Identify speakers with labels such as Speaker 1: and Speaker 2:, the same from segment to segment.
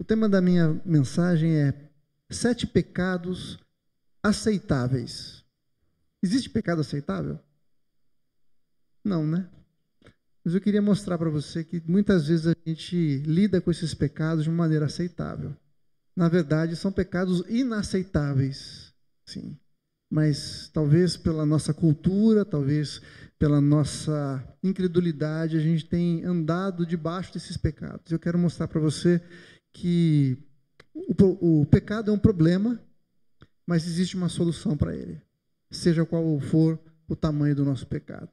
Speaker 1: tema da minha mensagem é 7 pecados aceitáveis. Existe pecado aceitável? Não, né? Mas eu queria mostrar para você que muitas vezes a gente lida com esses pecados de uma maneira aceitável. Na verdade, são pecados inaceitáveis, sim. Mas talvez pela nossa cultura, talvez pela nossa incredulidade, a gente tem andado debaixo desses pecados. Eu quero mostrar para você que o pecado é um problema, mas existe uma solução para ele, seja qual for o tamanho do nosso pecado.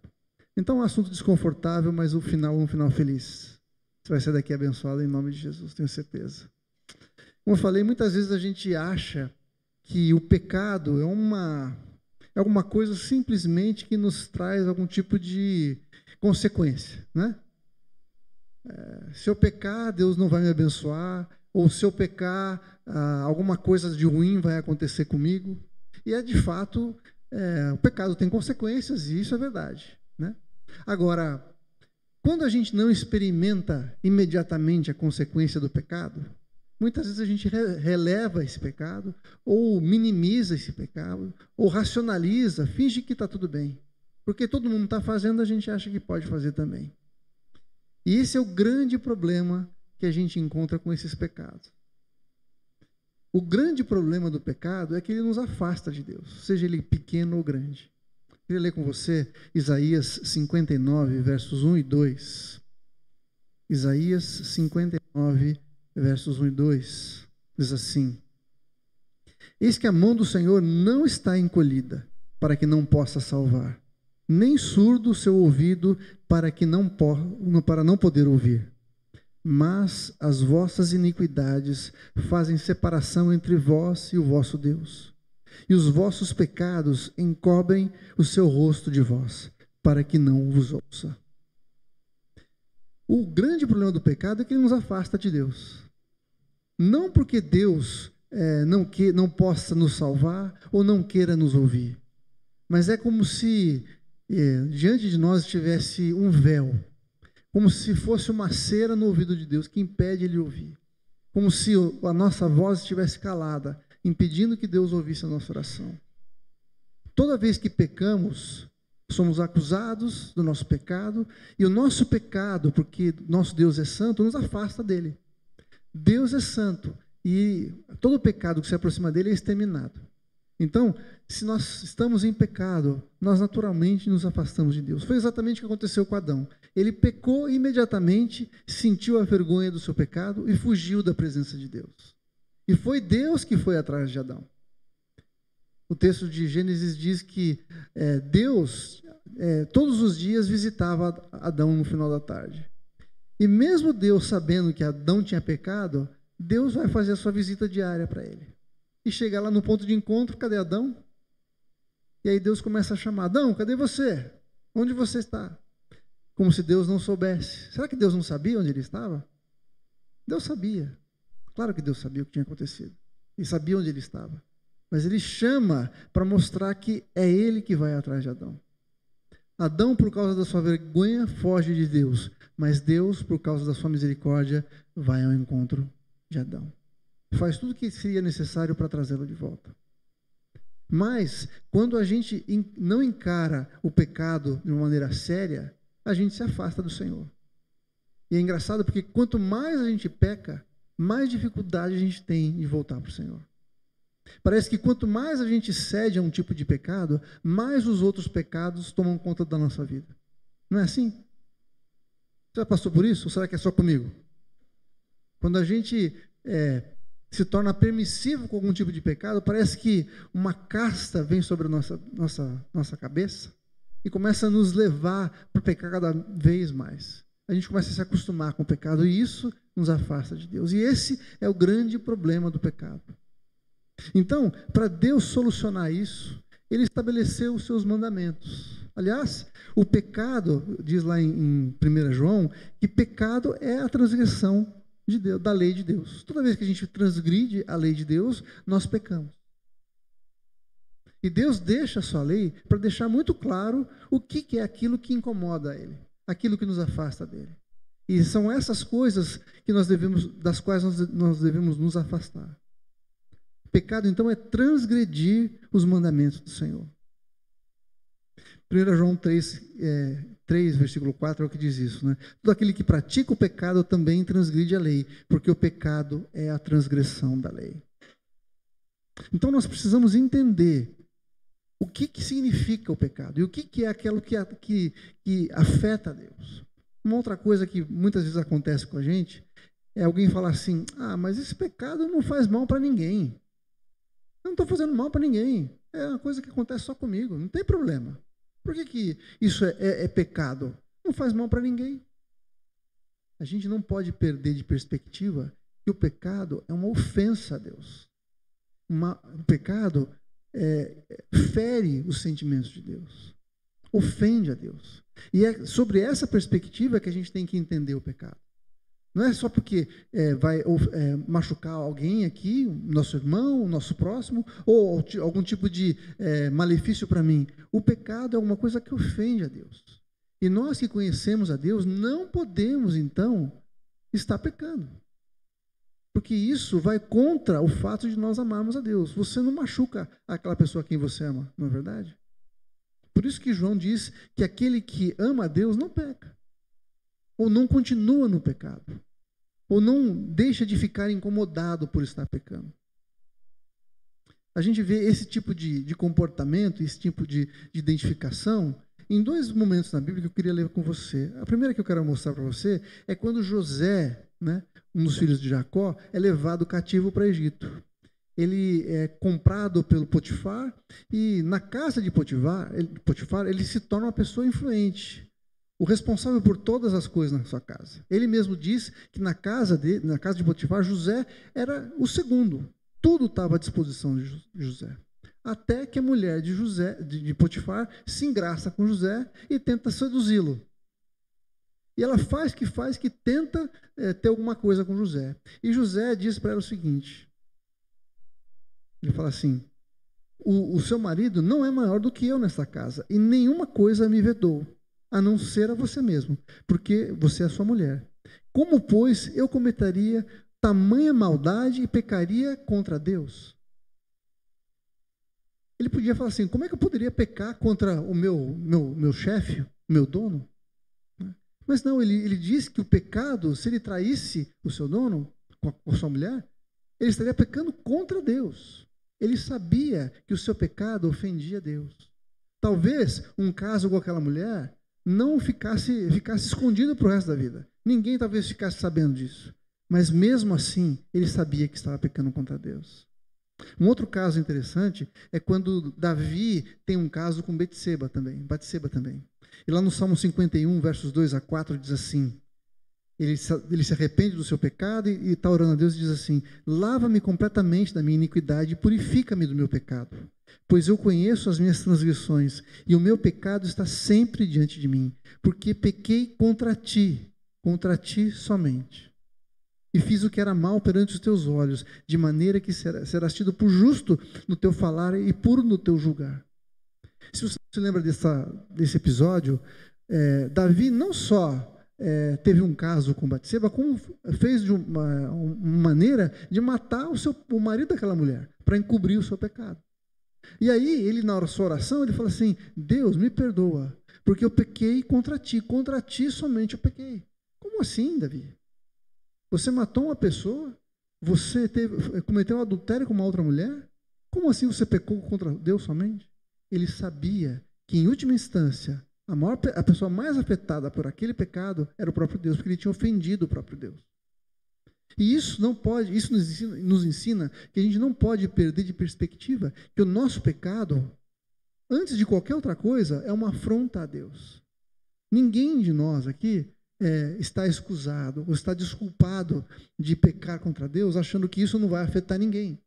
Speaker 1: Então, é um assunto desconfortável, mas o final é um final feliz. Você vai sair daqui abençoado em nome de Jesus, tenho certeza. Como eu falei, muitas vezes a gente acha que o pecado é alguma coisa simplesmente que nos traz algum tipo de consequência, né? Se eu pecar, Deus não vai me abençoar, ou se eu pecar, alguma coisa de ruim vai acontecer comigo. E de fato, o pecado tem consequências, e isso é verdade, né? Agora, quando a gente não experimenta imediatamente a consequência do pecado, muitas vezes a gente releva esse pecado, ou minimiza esse pecado, ou racionaliza, finge que está tudo bem. Porque todo mundo está fazendo, a gente acha que pode fazer também. E esse é o grande problema que a gente encontra com esses pecados. O grande problema do pecado é que ele nos afasta de Deus, seja ele pequeno ou grande. Eu queria ler com você Isaías 59, versos 1 e 2. Isaías 59, versos 1 e 2, diz assim: Eis que a mão do Senhor não está encolhida, para que não possa salvar, nem surdo o seu ouvido, para não poder ouvir. Mas as vossas iniquidades fazem separação entre vós e o vosso Deus, e os vossos pecados encobrem o seu rosto de vós, para que não vos ouça. O grande problema do pecado é que ele nos afasta de Deus. Não porque Deus não possa nos salvar ou não queira nos ouvir, mas é como se diante de nós tivesse um véu, como se fosse uma cera no ouvido de Deus que impede ele ouvir, como se a nossa voz estivesse calada, impedindo que Deus ouvisse a nossa oração. Toda vez que pecamos, somos acusados do nosso pecado, e o nosso pecado, porque nosso Deus é santo, nos afasta dele. Deus é santo, e todo pecado que se aproxima dele é exterminado. Então, se nós estamos em pecado, nós naturalmente nos afastamos de Deus. Foi exatamente o que aconteceu com Adão. Ele pecou imediatamente, sentiu a vergonha do seu pecado e fugiu da presença de Deus. E foi Deus que foi atrás de Adão. O texto de Gênesis diz que Deus, todos os dias, visitava Adão no final da tarde. E mesmo Deus sabendo que Adão tinha pecado, Deus vai fazer a sua visita diária para ele. E chegar lá no ponto de encontro, cadê Adão? E aí Deus começa a chamar: Adão, cadê você? Onde você está? Como se Deus não soubesse. Será que Deus não sabia onde ele estava? Deus sabia. Claro que Deus sabia o que tinha acontecido. Ele sabia onde ele estava. Mas ele chama para mostrar que é ele que vai atrás de Adão. Adão, por causa da sua vergonha, foge de Deus. Mas Deus, por causa da sua misericórdia, vai ao encontro de Adão. Faz tudo o que seria necessário para trazê-lo de volta. Mas, quando a gente não encara o pecado de uma maneira séria, a gente se afasta do Senhor. E é engraçado porque quanto mais a gente peca, mais dificuldade a gente tem de voltar para o Senhor. Parece que quanto mais a gente cede a um tipo de pecado, mais os outros pecados tomam conta da nossa vida. Não é assim? Você já passou por isso? Ou será que é só comigo? Quando a gente se torna permissivo com algum tipo de pecado, parece que uma casta vem sobre a nossa cabeça e começa a nos levar para pecar cada vez mais. A gente começa a se acostumar com o pecado e isso nos afasta de Deus. E esse é o grande problema do pecado. Então, para Deus solucionar isso, Ele estabeleceu os seus mandamentos. Aliás, o pecado, diz lá em 1 João, que pecado é a transgressão de Deus, da lei de Deus. Toda vez que a gente transgride a lei de Deus, nós pecamos. E Deus deixa a sua lei para deixar muito claro o que é aquilo que incomoda a Ele, aquilo que nos afasta dele. E são essas coisas que das quais nós devemos nos afastar. Pecado, então, é transgredir os mandamentos do Senhor. 1 João 3, versículo 4 é o que diz isso, né? Todo aquele que pratica o pecado também transgride a lei, porque o pecado é a transgressão da lei. Então nós precisamos entender o que significa o pecado e o que é aquilo que afeta a Deus. Uma outra coisa que muitas vezes acontece com a gente é alguém falar assim: mas esse pecado não faz mal para ninguém. Eu não estou fazendo mal para ninguém. É uma coisa que acontece só comigo, não tem problema. Por que isso é pecado? Não faz mal para ninguém. A gente não pode perder de perspectiva que o pecado é uma ofensa a Deus. O pecado fere os sentimentos de Deus, ofende a Deus. E é sobre essa perspectiva que a gente tem que entender o pecado. Não é só porque vai machucar alguém aqui, nosso irmão, nosso próximo, ou algum tipo de malefício para mim. O pecado é alguma coisa que ofende a Deus. E nós que conhecemos a Deus não podemos, então, estar pecando. Porque isso vai contra o fato de nós amarmos a Deus. Você não machuca aquela pessoa a quem você ama, não é verdade? Por isso que João diz que aquele que ama a Deus não peca. Ou não continua no pecado. Ou não deixa de ficar incomodado por estar pecando. A gente vê esse tipo de comportamento, esse tipo de identificação, em dois momentos na Bíblia que eu queria ler com você. A primeira que eu quero mostrar para você é quando José, um dos filhos de Jacó, é levado cativo para o Egito. Ele é comprado pelo Potifar e na casa de Potifar ele se torna uma pessoa influente. O responsável por todas as coisas na sua casa. Ele mesmo diz que na casa de Potifar, José era o segundo. Tudo estava à disposição de José. Até que a mulher de Potifar se engraça com José e tenta seduzi-lo. E ela faz que tenta ter alguma coisa com José. E José diz para ela o seguinte. Ele fala assim: o seu marido não é maior do que eu nessa casa, e nenhuma coisa me vedou, a não ser a você mesmo, porque você é sua mulher. Como, pois, eu cometeria tamanha maldade e pecaria contra Deus? Ele podia falar assim: como é que eu poderia pecar contra o meu chefe, o meu dono? Mas não, ele diz que o pecado, se ele traísse o seu dono com a sua mulher, ele estaria pecando contra Deus. Ele sabia que o seu pecado ofendia Deus. Talvez um caso com aquela mulher não ficasse escondido para o resto da vida. Ninguém talvez ficasse sabendo disso. Mas mesmo assim, ele sabia que estava pecando contra Deus. Um outro caso interessante é quando Davi tem um caso com Batseba também. E lá no Salmo 51, versos 2 a 4, diz assim: ele se arrepende do seu pecado e está orando a Deus e diz assim: lava-me completamente da minha iniquidade e purifica-me do meu pecado, pois eu conheço as minhas transgressões e o meu pecado está sempre diante de mim, porque pequei contra ti somente, e fiz o que era mal perante os teus olhos, de maneira que serás tido por justo no teu falar e puro no teu julgar. Se você se lembra desse episódio, Davi não só teve um caso com Batseba, como fez de uma maneira de matar o marido daquela mulher, para encobrir o seu pecado. E aí, ele na sua oração, ele fala assim: Deus, me perdoa, porque eu pequei contra ti somente eu pequei. Como assim, Davi? Você matou uma pessoa? Você cometeu um adultério com uma outra mulher? Como assim você pecou contra Deus somente? Ele sabia que, em última instância, a pessoa mais afetada por aquele pecado era o próprio Deus, porque ele tinha ofendido o próprio Deus. E isso nos ensina que a gente não pode perder de perspectiva que o nosso pecado, antes de qualquer outra coisa, é uma afronta a Deus. Ninguém de nós aqui está excusado ou está desculpado de pecar contra Deus, achando que isso não vai afetar ninguém.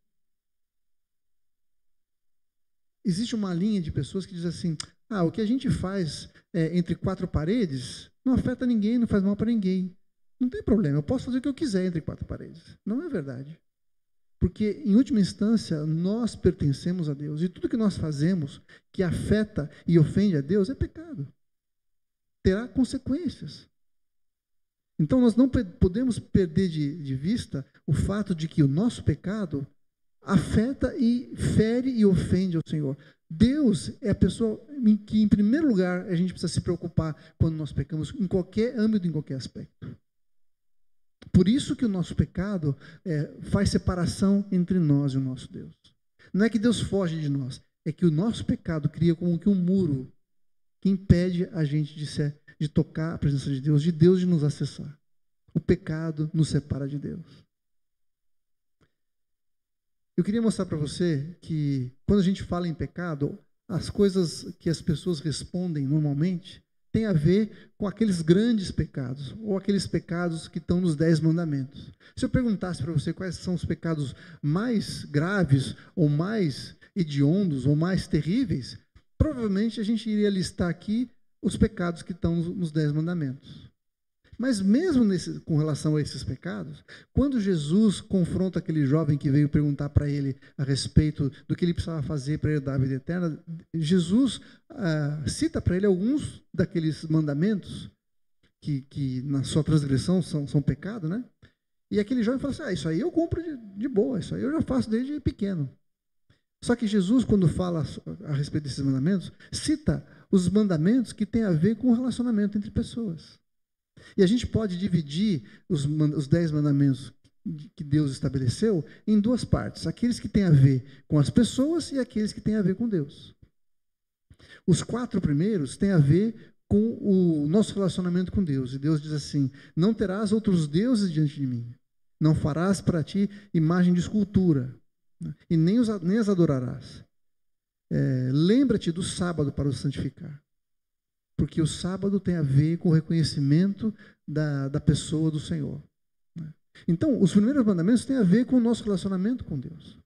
Speaker 1: Existe uma linha de pessoas que diz assim: o que a gente faz entre quatro paredes não afeta ninguém, não faz mal para ninguém. Não tem problema, eu posso fazer o que eu quiser entre quatro paredes. Não é verdade. Porque, em última instância, nós pertencemos a Deus. E tudo que nós fazemos que afeta e ofende a Deus é pecado. Terá consequências. Então, nós não podemos perder de vista o fato de que o nosso pecado afeta e fere e ofende ao Senhor. Deus é a pessoa em que, em primeiro lugar, a gente precisa se preocupar quando nós pecamos, em qualquer âmbito, em qualquer aspecto. Por isso que o nosso pecado faz separação entre nós e o nosso Deus. Não é que Deus foge de nós, é que o nosso pecado cria como que um muro que impede a gente de tocar a presença de Deus de nos acessar. O pecado nos separa de Deus. Eu queria mostrar para você que quando a gente fala em pecado, as coisas que as pessoas respondem normalmente tem a ver com aqueles grandes pecados, ou aqueles pecados que estão nos 10 mandamentos. Se eu perguntasse para você quais são os pecados mais graves, ou mais hediondos, ou mais terríveis, provavelmente a gente iria listar aqui os pecados que estão nos 10 mandamentos. Mas mesmo com relação a esses pecados, quando Jesus confronta aquele jovem que veio perguntar para ele a respeito do que ele precisava fazer para herdar a vida eterna, Jesus cita para ele alguns daqueles mandamentos que na sua transgressão são pecado, né? E aquele jovem fala assim, isso aí eu cumpro de boa, isso aí eu já faço desde pequeno. Só que Jesus, quando fala a respeito desses mandamentos, cita os mandamentos que têm a ver com o relacionamento entre pessoas. E a gente pode dividir os 10 mandamentos que Deus estabeleceu em duas partes. Aqueles que têm a ver com as pessoas e aqueles que têm a ver com Deus. Os 4 primeiros têm a ver com o nosso relacionamento com Deus. E Deus diz assim, não terás outros deuses diante de mim. Não farás para ti imagem de escultura. E nem as adorarás. Lembra-te do sábado para o santificar. Porque o sábado tem a ver com o reconhecimento da pessoa do Senhor. Então, os primeiros mandamentos têm a ver com o nosso relacionamento com Deus.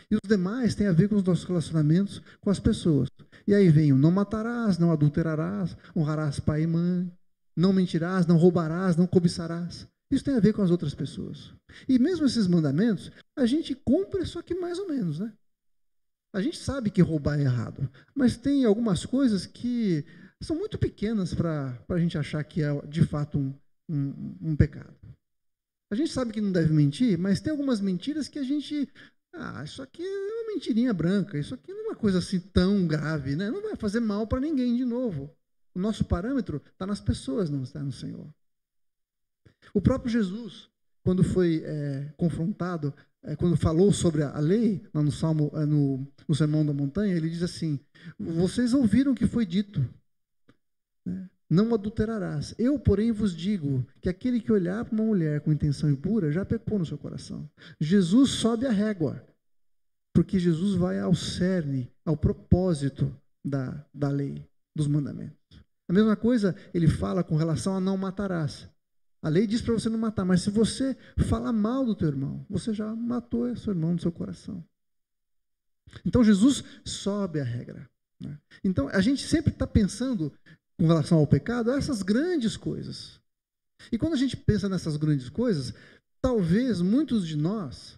Speaker 1: E os demais têm a ver com os nossos relacionamentos com as pessoas. E aí vem o não matarás, não adulterarás, honrarás pai e mãe, não mentirás, não roubarás, não cobiçarás. Isso tem a ver com as outras pessoas. E mesmo esses mandamentos, a gente cumpre, só que mais ou menos, né? A gente sabe que roubar é errado, mas tem algumas coisas que são muito pequenas para a gente achar que é de fato um pecado. A gente sabe que não deve mentir, mas tem algumas mentiras que a gente... isso aqui é uma mentirinha branca, isso aqui não é uma coisa assim tão grave, né? Não vai fazer mal para ninguém de novo. O nosso parâmetro está nas pessoas, não está no Senhor. O próprio Jesus, quando foi confrontado, quando falou sobre a lei, lá no Salmo, no Sermão da Montanha, ele diz assim, vocês ouviram o que foi dito, não adulterarás. Eu, porém, vos digo que aquele que olhar para uma mulher com intenção impura já pecou no seu coração. Jesus sobe a régua, porque Jesus vai ao cerne, ao propósito da lei, dos mandamentos. A mesma coisa ele fala com relação a não matarás. A lei diz para você não matar, mas se você falar mal do teu irmão, você já matou seu irmão no seu coração. Então Jesus sobe a regra. Então a gente sempre está pensando com relação ao pecado, essas grandes coisas. E quando a gente pensa nessas grandes coisas, talvez muitos de nós,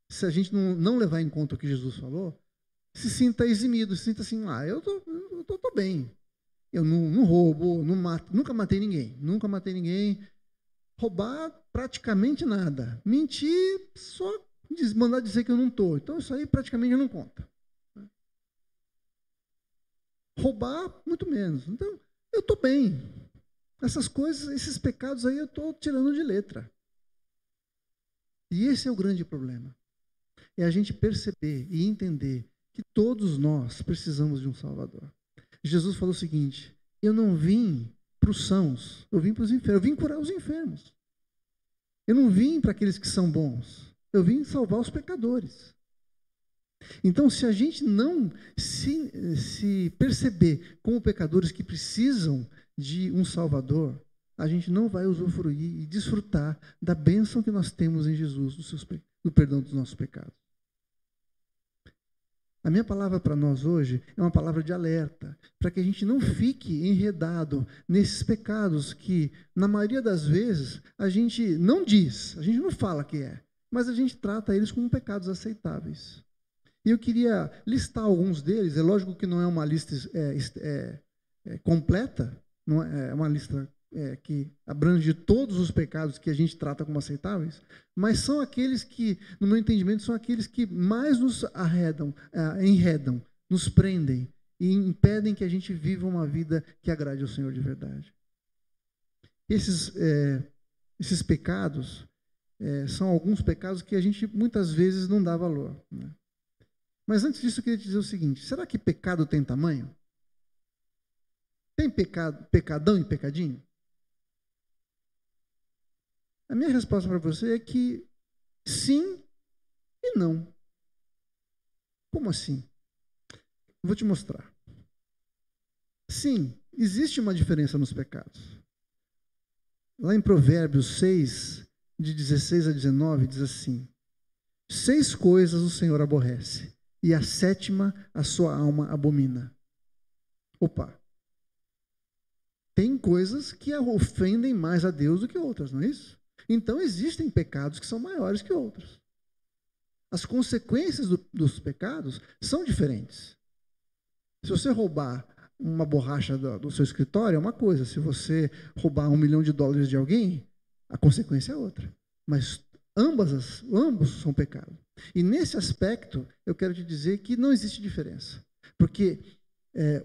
Speaker 1: se a gente não levar em conta o que Jesus falou, se sinta eximido, se sinta assim, eu tô bem. Eu não roubo, não mato, nunca matei ninguém. Roubar praticamente nada. Mentir, só mandar dizer que eu não estou. Então isso aí praticamente não conta. Roubar, muito menos. Então, eu estou bem. Essas coisas, esses pecados aí, eu estou tirando de letra. E esse é o grande problema. É a gente perceber e entender que todos nós precisamos de um Salvador. Jesus falou o seguinte, eu não vim para os sãos, eu vim para os enfermos, eu vim curar os enfermos. Eu não vim para aqueles que são bons, eu vim salvar os pecadores. Então, se a gente não se perceber como pecadores que precisam de um Salvador, a gente não vai usufruir e desfrutar da bênção que nós temos em Jesus, do perdão dos nossos pecados. A minha palavra para nós hoje é uma palavra de alerta, para que a gente não fique enredado nesses pecados que, na maioria das vezes, a gente não diz, a gente não fala que mas a gente trata eles como pecados aceitáveis. E eu queria listar alguns deles, é lógico que não é uma lista completa, não é uma lista que abrange todos os pecados que a gente trata como aceitáveis, mas são aqueles que, no meu entendimento, são aqueles que mais nos enredam, nos prendem e impedem que a gente viva uma vida que agrade ao Senhor de verdade. Esses pecados são alguns pecados que a gente muitas vezes não dá valor, né? Mas antes disso eu queria te dizer o seguinte: será que pecado tem tamanho? Tem pecadão e pecadinho? A minha resposta para você é que sim e não. Como assim? Vou te mostrar. Sim, existe uma diferença nos pecados. Lá em Provérbios 6, de 16 a 19, diz assim: 6 coisas o Senhor aborrece, e a 7ª a sua alma abomina. Opa! Tem coisas que ofendem mais a Deus do que outras, não é isso? Então existem pecados que são maiores que outros. As consequências dos pecados são diferentes. Se você roubar uma borracha do seu escritório é uma coisa. Se você roubar $1 milhão de alguém, a consequência é outra. Mas ambos são pecado. E nesse aspecto, eu quero te dizer que não existe diferença. Porque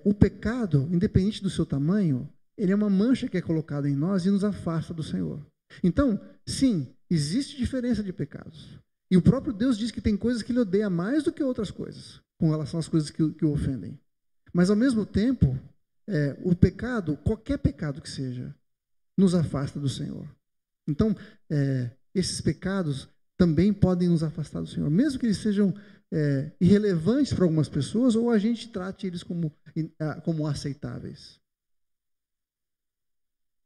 Speaker 1: o pecado, independente do seu tamanho, ele é uma mancha que é colocada em nós e nos afasta do Senhor. Então, sim, existe diferença de pecados. E o próprio Deus diz que tem coisas que ele odeia mais do que outras coisas, com relação às coisas que o ofendem. Mas, ao mesmo tempo, o pecado, qualquer pecado que seja, nos afasta do Senhor. Então, esses pecados também podem nos afastar do Senhor, mesmo que eles sejam irrelevantes para algumas pessoas, ou a gente trate eles como aceitáveis.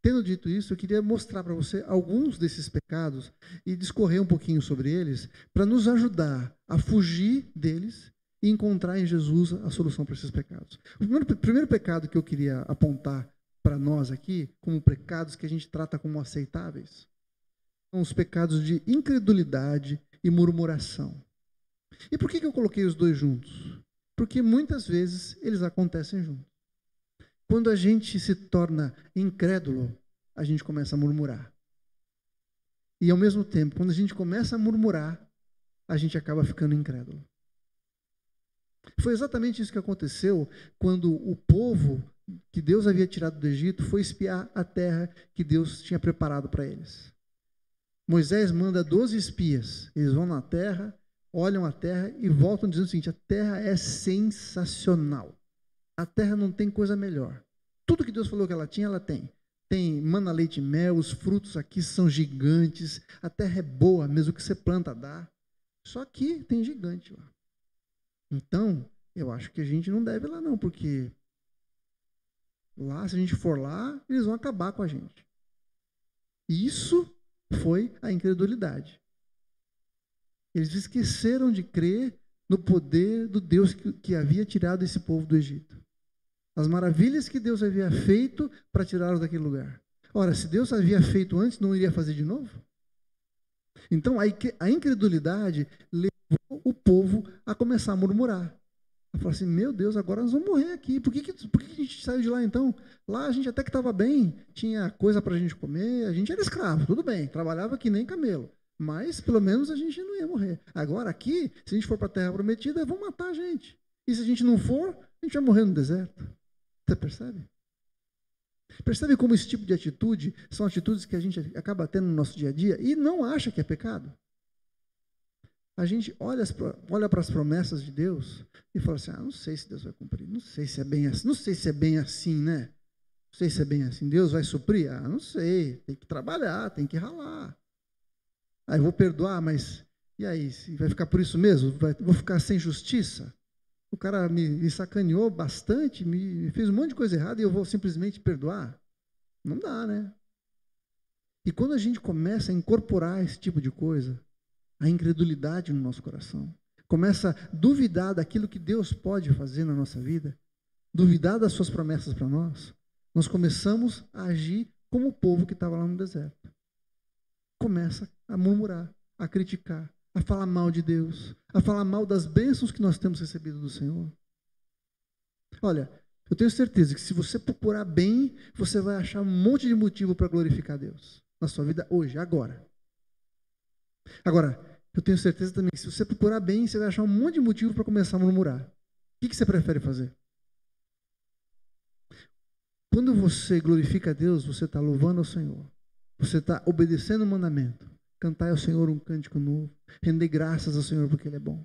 Speaker 1: Tendo dito isso, eu queria mostrar para você alguns desses pecados e discorrer um pouquinho sobre eles, para nos ajudar a fugir deles e encontrar em Jesus a solução para esses pecados. O primeiro pecado que eu queria apontar para nós aqui, como pecados que a gente trata como aceitáveis, são os pecados de incredulidade e murmuração. E por que eu coloquei os dois juntos? Porque muitas vezes eles acontecem juntos. Quando a gente se torna incrédulo, a gente começa a murmurar. E ao mesmo tempo, quando a gente começa a murmurar, a gente acaba ficando incrédulo. Foi exatamente isso que aconteceu quando o povo que Deus havia tirado do Egito foi espiar a terra que Deus tinha preparado para eles. Moisés manda 12 espias. Eles vão na terra, olham a terra e voltam dizendo o seguinte: a terra é sensacional. A terra não tem coisa melhor. Tudo que Deus falou que ela tinha, ela tem. Tem mana, leite e mel, os frutos aqui são gigantes, a terra é boa, mesmo que você planta dá. Só que tem gigante lá. Então, eu acho que a gente não deve ir lá não, porque lá, se a gente for lá, eles vão acabar com a gente. Isso foi a incredulidade. Eles esqueceram de crer no poder do Deus que havia tirado esse povo do Egito. As maravilhas que Deus havia feito para tirá-los daquele lugar. Ora, se Deus havia feito antes, não iria fazer de novo? Então, a incredulidade levou o povo a começar a murmurar. A falar assim: meu Deus, agora nós vamos morrer aqui. Por que a gente saiu de lá então? Lá a gente até que estava bem, tinha coisa para a gente comer, a gente era escravo, tudo bem, trabalhava que nem camelo. Mas, pelo menos, a gente não ia morrer. Agora, aqui, se a gente for para a Terra Prometida, vão matar a gente. E se a gente não for, a gente vai morrer no deserto. Você percebe? Percebe como esse tipo de atitude são atitudes que a gente acaba tendo no nosso dia a dia e não acha que é pecado? A gente olha para as promessas de Deus e fala assim: não sei se Deus vai cumprir, não sei se é bem assim, não sei se é bem assim, né? Não sei se é bem assim. Deus vai suprir? Não sei, tem que trabalhar, tem que ralar. Eu vou perdoar, mas e aí? Vai ficar por isso mesmo? Vou ficar sem justiça? O cara me sacaneou bastante, me fez um monte de coisa errada e eu vou simplesmente perdoar? Não dá, né? E quando a gente começa a incorporar esse tipo de coisa, a incredulidade no nosso coração, começa a duvidar daquilo que Deus pode fazer na nossa vida, duvidar das suas promessas para nós começamos a agir como o povo que estava lá no deserto. Começa a murmurar, a criticar, a falar mal de Deus, a falar mal das bênçãos que nós temos recebido do Senhor. Olha, Eu tenho certeza que se você procurar bem, você vai achar um monte de motivo para glorificar Deus na sua vida hoje, agora. Agora, eu tenho certeza também que se você procurar bem, você vai achar um monte de motivo para começar a murmurar. O que você prefere fazer? Quando você glorifica a Deus, você está louvando ao Senhor. Você está obedecendo o mandamento. Cantar ao Senhor um cântico novo. Render graças ao Senhor porque Ele é bom.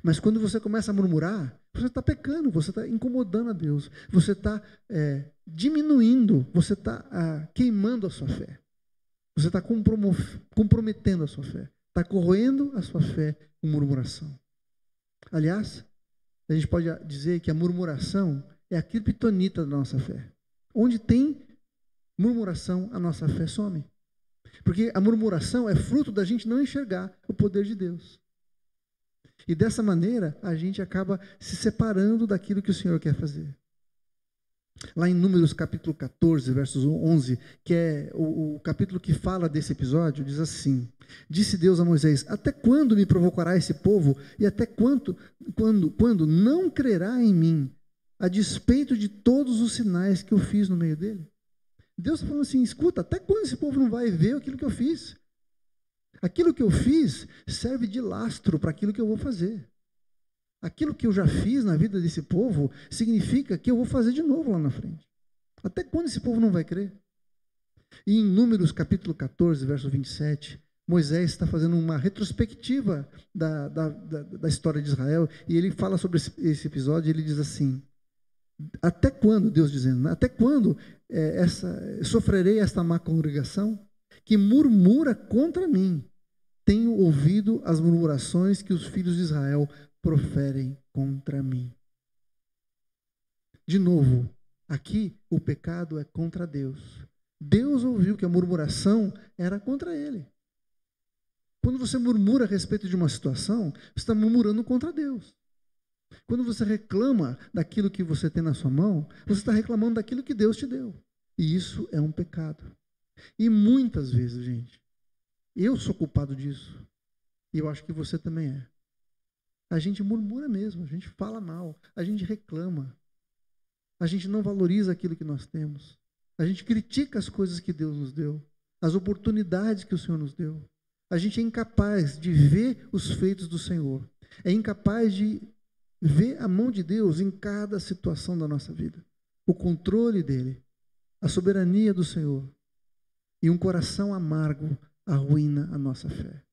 Speaker 1: Mas quando você começa a murmurar, você está pecando, você está incomodando a Deus. Você está diminuindo, você está queimando a sua fé. Você está comprometendo a sua fé. Está corroendo a sua fé com murmuração. Aliás, a gente pode dizer que a murmuração é a criptonita da nossa fé. Onde tem murmuração, a nossa fé some. Porque a murmuração é fruto da gente não enxergar o poder de Deus. E dessa maneira, a gente acaba se separando daquilo que o Senhor quer fazer. Lá em Números capítulo 14, versos 11, que é o capítulo que fala desse episódio, diz assim: Disse Deus a Moisés: Até quando me provocará esse povo? E até quando não crerá em mim, a despeito de todos os sinais que eu fiz no meio dele? Deus está falando assim: escuta, até quando esse povo não vai ver aquilo que eu fiz? Aquilo que eu fiz serve de lastro para aquilo que eu vou fazer. Aquilo que eu já fiz na vida desse povo significa que eu vou fazer de novo lá na frente. Até quando esse povo não vai crer? E em Números capítulo 14, verso 27, Moisés está fazendo uma retrospectiva da história de Israel, e ele fala sobre esse episódio, e ele diz assim: até quando, Deus dizendo, até quando sofrerei esta má congregação que murmura contra mim? Tenho ouvido as murmurações que os filhos de Israel proferem contra mim. De novo, aqui o pecado é contra Deus. Deus ouviu que a murmuração era contra ele. Quando você murmura a respeito de uma situação, você está murmurando contra Deus. Quando você reclama daquilo que você tem na sua mão, você está reclamando daquilo que Deus te deu. E isso é um pecado. E muitas vezes, gente, eu sou culpado disso. E eu acho que você também é. A gente murmura mesmo, a gente fala mal, a gente reclama. A gente não valoriza aquilo que nós temos. A gente critica as coisas que Deus nos deu, as oportunidades que o Senhor nos deu. A gente é incapaz de ver os feitos do Senhor. É incapaz de ver a mão de Deus em cada situação da nossa vida. O controle dele, a soberania do Senhor. E um coração amargo arruína a nossa fé.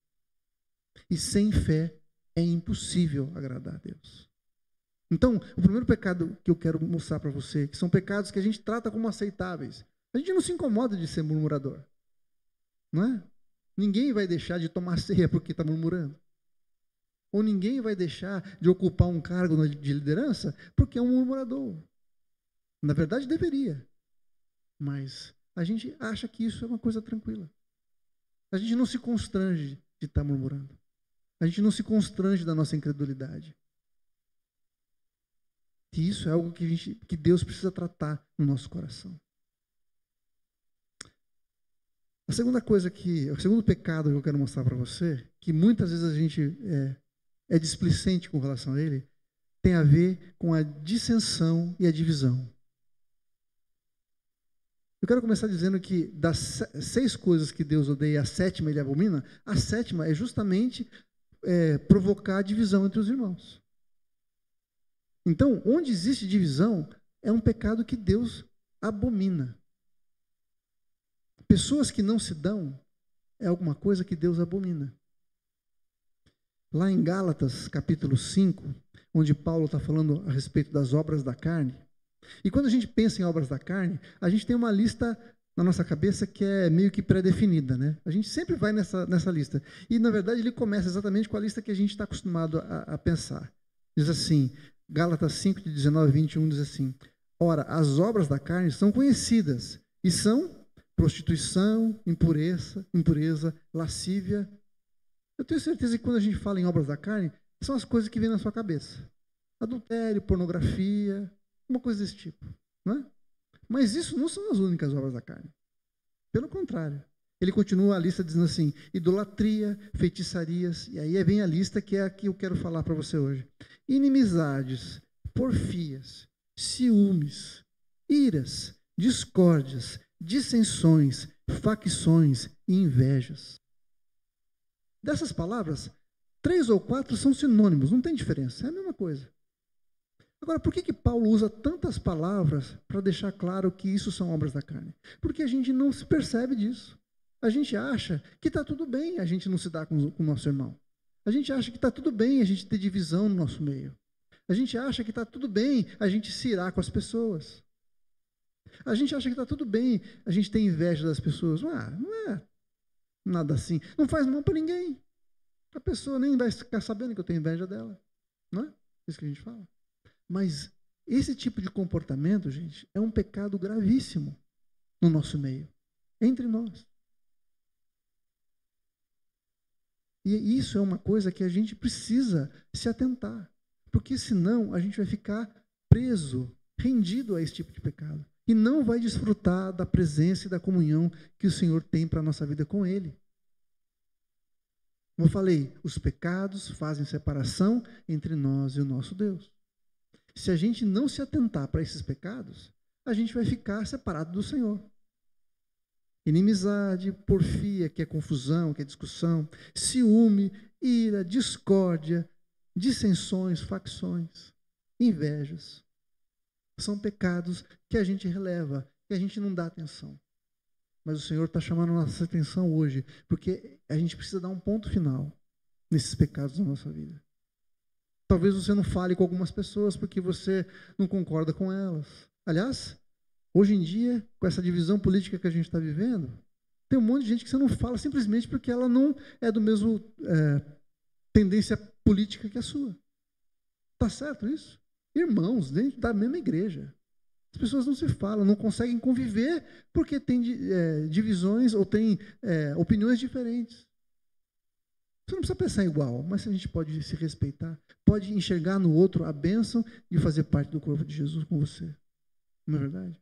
Speaker 1: E sem fé é impossível agradar a Deus. Então, o primeiro pecado que eu quero mostrar para você, que são pecados que a gente trata como aceitáveis. A gente não se incomoda de ser murmurador. Não é? Ninguém vai deixar de tomar ceia porque está murmurando. Ou ninguém vai deixar de ocupar um cargo de liderança porque é um murmurador. Na verdade, deveria. Mas a gente acha que isso é uma coisa tranquila. A gente não se constrange de estar murmurando. A gente não se constrange da nossa incredulidade. E isso é algo que Deus precisa tratar no nosso coração. O segundo pecado que eu quero mostrar para você, que muitas vezes a gente é displicente com relação a ele, tem a ver com a dissensão e a divisão. Eu quero começar dizendo que das 6 coisas que Deus odeia, a 7ª ele abomina, a 7ª é justamente provocar a divisão entre os irmãos. Então, onde existe divisão, é um pecado que Deus abomina. Pessoas que não se dão é alguma coisa que Deus abomina. Lá em Gálatas, capítulo 5, onde Paulo está falando a respeito das obras da carne. E quando a gente pensa em obras da carne, a gente tem uma lista na nossa cabeça que é meio que pré-definida, né? A gente sempre vai nessa lista. E, na verdade, ele começa exatamente com a lista que a gente está acostumado a pensar. Diz assim, Gálatas 5, de 19 a 21, diz assim: Ora, as obras da carne são conhecidas e são prostituição, impureza, lascívia. Eu tenho certeza que quando a gente fala em obras da carne, são as coisas que vêm na sua cabeça. Adultério, pornografia, uma coisa desse tipo. Não é? Mas isso não são as únicas obras da carne. Pelo contrário. Ele continua a lista dizendo assim: idolatria, feitiçarias, e aí vem a lista que é a que eu quero falar para você hoje. Inimizades, porfias, ciúmes, iras, discórdias, dissensões, facções e invejas. Dessas palavras, 3 ou 4 são sinônimos, não tem diferença, é a mesma coisa. Agora, por que Paulo usa tantas palavras para deixar claro que isso são obras da carne? Porque a gente não se percebe disso. A gente acha que está tudo bem a gente não se dar com o nosso irmão. A gente acha que está tudo bem a gente ter divisão no nosso meio. A gente acha que está tudo bem a gente se irar com as pessoas. A gente acha que está tudo bem a gente ter inveja das pessoas. Não é nada assim. Não faz mal para ninguém. A pessoa nem vai ficar sabendo que eu tenho inveja dela. Não é isso que a gente fala? Mas esse tipo de comportamento, gente, é um pecado gravíssimo no nosso meio, entre nós. E isso é uma coisa que a gente precisa se atentar, porque senão a gente vai ficar preso, rendido a esse tipo de pecado, e não vai desfrutar da presença e da comunhão que o Senhor tem para a nossa vida com Ele. Como eu falei, os pecados fazem separação entre nós e o nosso Deus. Se a gente não se atentar para esses pecados, a gente vai ficar separado do Senhor. Inimizade, porfia, que é confusão, que é discussão, ciúme, ira, discórdia, dissensões, facções, invejas. São pecados que a gente releva, que a gente não dá atenção. Mas o Senhor está chamando a nossa atenção hoje, porque a gente precisa dar um ponto final nesses pecados da nossa vida. Talvez você não fale com algumas pessoas porque você não concorda com elas. Aliás, hoje em dia, com essa divisão política que a gente está vivendo, tem um monte de gente que você não fala simplesmente porque ela não é do mesmo tendência política que a sua. Está certo isso? Irmãos, dentro da mesma igreja. As pessoas não se falam, não conseguem conviver porque tem divisões ou tem opiniões diferentes. Você não precisa pensar igual, mas a gente pode se respeitar, pode enxergar no outro a bênção de fazer parte do corpo de Jesus com você. Não é verdade?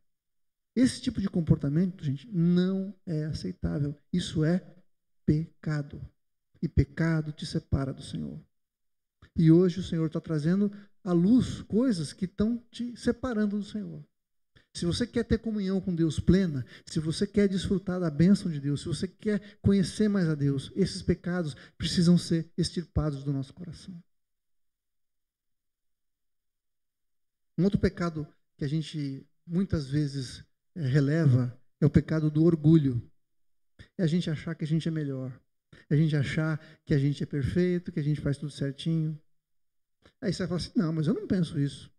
Speaker 1: Esse tipo de comportamento, gente, não é aceitável. Isso é pecado. E pecado te separa do Senhor. E hoje o Senhor está trazendo à luz coisas que estão te separando do Senhor. Se você quer ter comunhão com Deus plena, se você quer desfrutar da bênção de Deus, se você quer conhecer mais a Deus, esses pecados precisam ser extirpados do nosso coração. Um outro pecado que a gente muitas vezes releva é o pecado do orgulho. É a gente achar que a gente é melhor. É a gente achar que a gente é perfeito, que a gente faz tudo certinho. Aí você vai falar assim, não, mas eu não penso isso.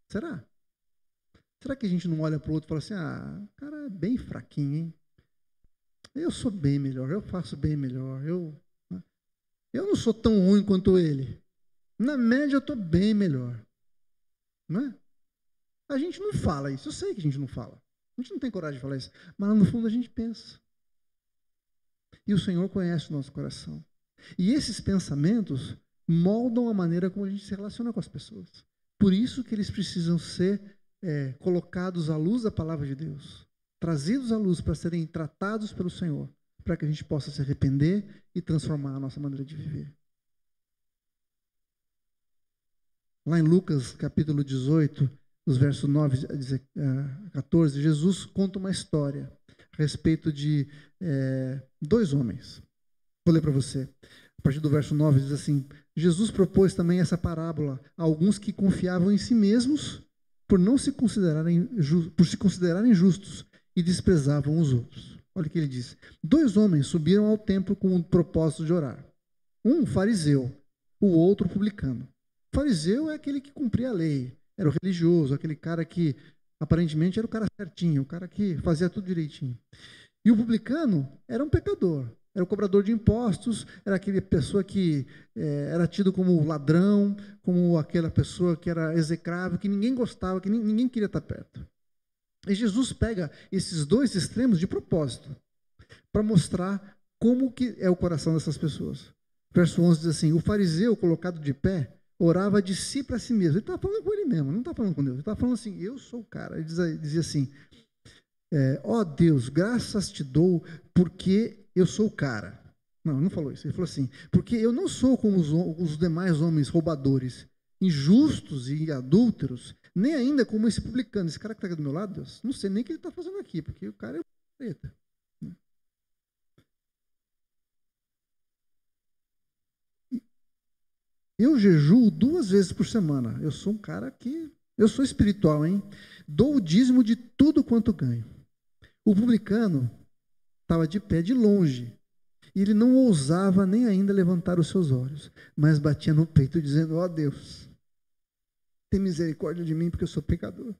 Speaker 1: Será? Será que a gente não olha para o outro e fala assim, o cara é bem fraquinho, hein? Eu sou bem melhor, eu faço bem melhor, eu não sou tão ruim quanto ele. Na média eu estou bem melhor. Não é? A gente não fala isso, eu sei que a gente não fala. A gente não tem coragem de falar isso, mas lá no fundo a gente pensa. E o Senhor conhece o nosso coração. E esses pensamentos moldam a maneira como a gente se relaciona com as pessoas. Por isso que eles precisam ser colocados à luz da palavra de Deus, trazidos à luz para serem tratados pelo Senhor, para que a gente possa se arrepender e transformar a nossa maneira de viver. Lá em Lucas, capítulo 18, nos versos 9 a 14, Jesus conta uma história a respeito de 2 homens. Vou ler para você. A partir do verso 9 diz assim, Jesus propôs também essa parábola a alguns que confiavam em si mesmos por se considerarem justos e desprezavam os outros. Olha o que ele diz. 2 homens subiram ao templo com o propósito de orar. Um fariseu, o outro publicano. O fariseu é aquele que cumpria a lei, era o religioso, aquele cara que aparentemente era o cara certinho, o cara que fazia tudo direitinho. E o publicano era um pecador, era o cobrador de impostos, era aquela pessoa que era tido como ladrão, como aquela pessoa que era execrável, que ninguém gostava, que ninguém queria estar perto. E Jesus pega esses 2 extremos de propósito, para mostrar como que é o coração dessas pessoas. Verso 11 diz assim, o fariseu colocado de pé, orava de si para si mesmo. Ele estava falando com ele mesmo, não estava falando com Deus. Ele estava falando assim, eu sou o cara. Ele dizia assim, ó Deus, graças te dou porque eu sou o cara. Não, ele não falou isso. Ele falou assim, porque eu não sou como os demais homens roubadores, injustos e adúlteros, Nem ainda como esse publicano, esse cara que está aqui do meu lado, Deus, não sei nem o que ele está fazendo aqui, porque o cara é preta. Eu jejuo 2 vezes por semana. Eu sou um cara que... Eu sou espiritual, hein? Dou o dízimo de tudo quanto ganho. O publicano estava de pé de longe. E ele não ousava nem ainda levantar os seus olhos, mas batia no peito dizendo: ó Deus, tem misericórdia de mim porque eu sou pecador.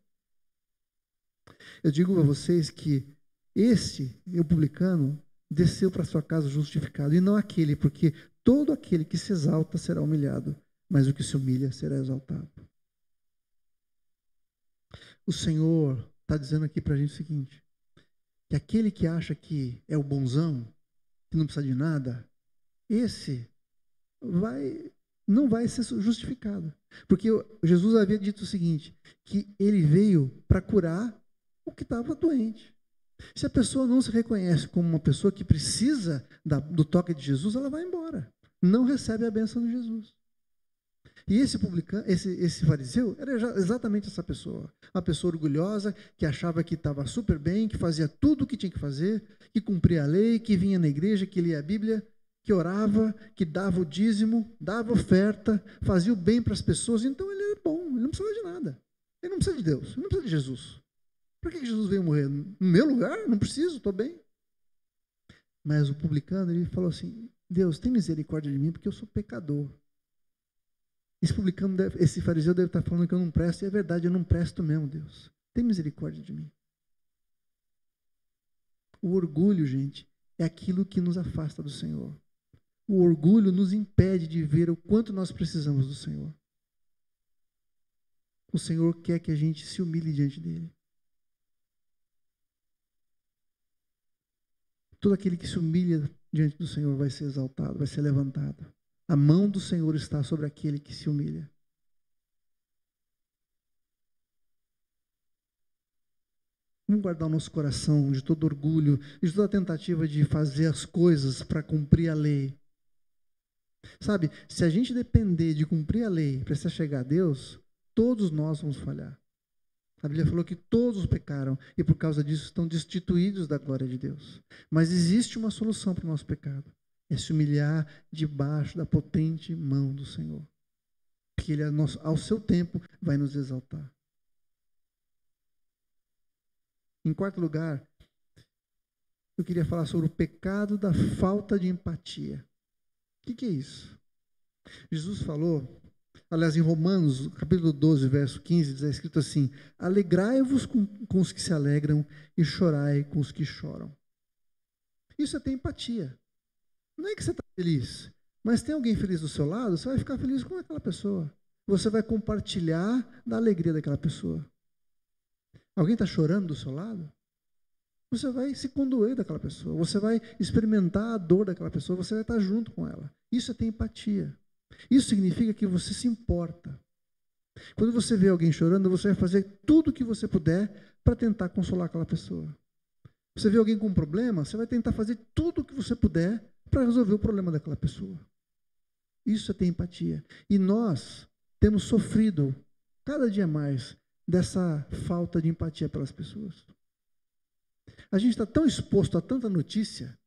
Speaker 1: Eu digo a vocês que o publicano, desceu para sua casa justificado, e não aquele, porque todo aquele que se exalta será humilhado, mas o que se humilha será exaltado. O Senhor está dizendo aqui para a gente o seguinte, que aquele que acha que é o bonzão, que não precisa de nada, esse não vai ser justificado. Porque Jesus havia dito o seguinte, que ele veio para curar o que estava doente. Se a pessoa não se reconhece como uma pessoa que precisa do toque de Jesus, ela vai embora. Não recebe a bênção de Jesus. E esse publicano, esse fariseu, era exatamente essa pessoa. Uma pessoa orgulhosa, que achava que estava super bem, que fazia tudo o que tinha que fazer, que cumpria a lei, que vinha na igreja, que lia a Bíblia, que orava, que dava o dízimo, dava oferta, fazia o bem para as pessoas. Então ele era bom, ele não precisava de nada. Ele não precisa de Deus, ele não precisa de Jesus. Por que Jesus veio morrer? No meu lugar? Não preciso, estou bem. Mas o publicano, ele falou assim, Deus, tem misericórdia de mim, porque eu sou pecador. Esse fariseu deve estar falando que eu não presto, e é verdade, eu não presto mesmo, Deus. Tem misericórdia de mim. O orgulho, gente, é aquilo que nos afasta do Senhor. O orgulho nos impede de ver o quanto nós precisamos do Senhor. O Senhor quer que a gente se humilhe diante dele. Todo aquele que se humilha diante do Senhor vai ser exaltado, vai ser levantado. A mão do Senhor está sobre aquele que se humilha. Vamos guardar o nosso coração de todo orgulho, de toda tentativa de fazer as coisas para cumprir a lei. Sabe, se a gente depender de cumprir a lei para se chegar a Deus, todos nós vamos falhar. A Bíblia falou que todos pecaram e por causa disso estão destituídos da glória de Deus. Mas existe uma solução para o nosso pecado. É se humilhar debaixo da potente mão do Senhor. Que Ele, ao seu tempo, vai nos exaltar. Em quarto lugar, eu queria falar sobre o pecado da falta de empatia. O que é isso? Jesus falou, aliás, em Romanos, capítulo 12, verso 15, está escrito assim, alegrai-vos com os que se alegram e chorai com os que choram. Isso é ter empatia. Não é que você está feliz, mas tem alguém feliz do seu lado, você vai ficar feliz com aquela pessoa. Você vai compartilhar da alegria daquela pessoa. Alguém está chorando do seu lado? Você vai se condoer daquela pessoa. Você vai experimentar a dor daquela pessoa. Você vai estar junto com ela. Isso é ter empatia. Isso significa que você se importa. Quando você vê alguém chorando, você vai fazer tudo o que você puder para tentar consolar aquela pessoa. Você vê alguém com um problema, você vai tentar fazer tudo o que você puder para resolver o problema daquela pessoa. Isso é ter empatia. E nós temos sofrido cada dia mais dessa falta de empatia pelas pessoas. A gente está tão exposto a tanta notícia